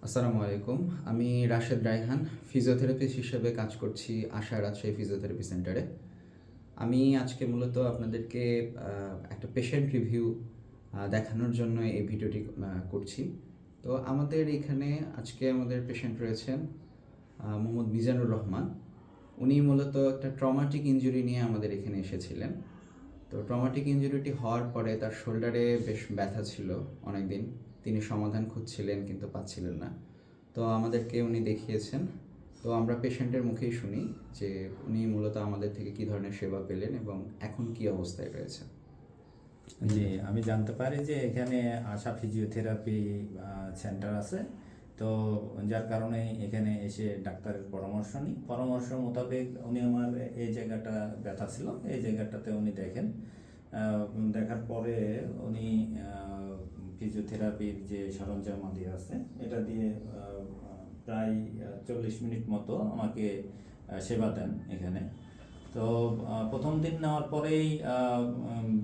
আসসালামু আলাইকুম। আমি রাশেদ রায়হান, ফিজিওথেরাপিস্ট হিসেবে কাজ করছি আশা রাজশাহী ফিজিওথেরাপি সেন্টারে। আমি আজকে মূলত আপনাদেরকে একটা পেশেন্ট রিভিউ দেখানোর জন্য এই ভিডিওটি করছি। তো আমাদের এখানে আজকে আমাদের পেশেন্ট রয়েছেন মোহাম্মদ মিজানুর রহমান। উনি মূলত একটা ট্রমাটিক ইনজুরি নিয়ে আমাদের এখানে এসেছিলেন। তো ট্রমাটিক ইনজুরিটি হওয়ার পরে তার শোল্ডারে বেশ ব্যথা ছিল অনেকদিন। তিনি সমাধান খুঁজছিলেন কিন্তু পাচ্ছিলেন না। তো আমাদেরকে উনি দেখিয়েছেন। তো আমরা পেশেন্টের মুখেই শুনি যে উনি মূলত আমাদের থেকে কী ধরনের সেবা পেলেন এবং এখন কী অবস্থায় রয়েছে। জি, আমি জানতে পারি যে এখানে আশা ফিজিওথেরাপি সেন্টার আছে। তো যার কারণে এখানে এসে ডাক্তারের পরামর্শ মোতাবেক উনি আমার এই জায়গাটা ব্যথা ছিল, এই জায়গাটাতে উনি দেখেন। দেখার পরে উনি ফিজিওথেরাপির যে সরঞ্জামাদি আছে এটা দিয়ে প্রায় 40 মিনিট মতো আমাকে সেবা দেন এখানে। তো প্রথম দিন নেওয়ার পরেই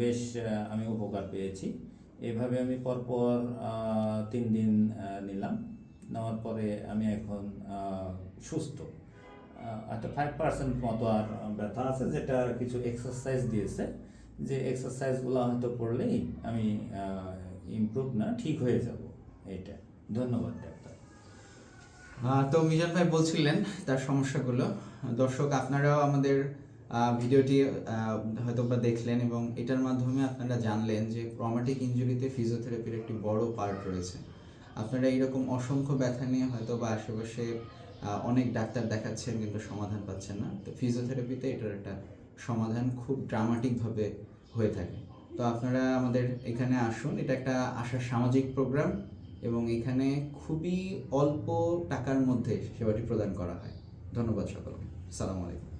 বেশ আমি উপকার পেয়েছি। এভাবে আমি পরপর 3 দিন নিলাম। নেওয়ার পরে আমি এখন সুস্থ। একটা 5% মতো আর ব্যথা আছে, যেটা কিছু এক্সারসাইজ দিয়েছে, যে এক্সারসাইজগুলো হয়তো করলেই আমি ইমপ্রুভ না ঠিক হয়ে যাব। এইটা। ধন্যবাদ ডাক্তার। তো মিজান ভাই বলছিলেন তার সমস্যাগুলো। দর্শক আপনারাও আমাদের ভিডিওটি হয়তো বা দেখলেন এবং এটার মাধ্যমে আপনারা জানলেন যে ট্রমাটিক ইনজুরিতে ফিজিওথেরাপির একটি বড় পার্ট রয়েছে। আপনারা এইরকম অসংখ্য ব্যথা নিয়ে হয়তো বা আশেপাশে অনেক ডাক্তার দেখাচ্ছেন কিন্তু সমাধান পাচ্ছেন না। তো ফিজিওথেরাপিতে এটার একটা সমাধান খুব ড্রামাটিকভাবে হয়ে থাকে। তো আপনারা আমাদের এখানে আসুন। এটা একটা আশার সামাজিক প্রোগ্রাম এবং এখানে খুবই অল্প টাকার মধ্যে সেবাটি প্রদান করা হয়। ধন্যবাদ সকলকে। আসসালামু আলাইকুম।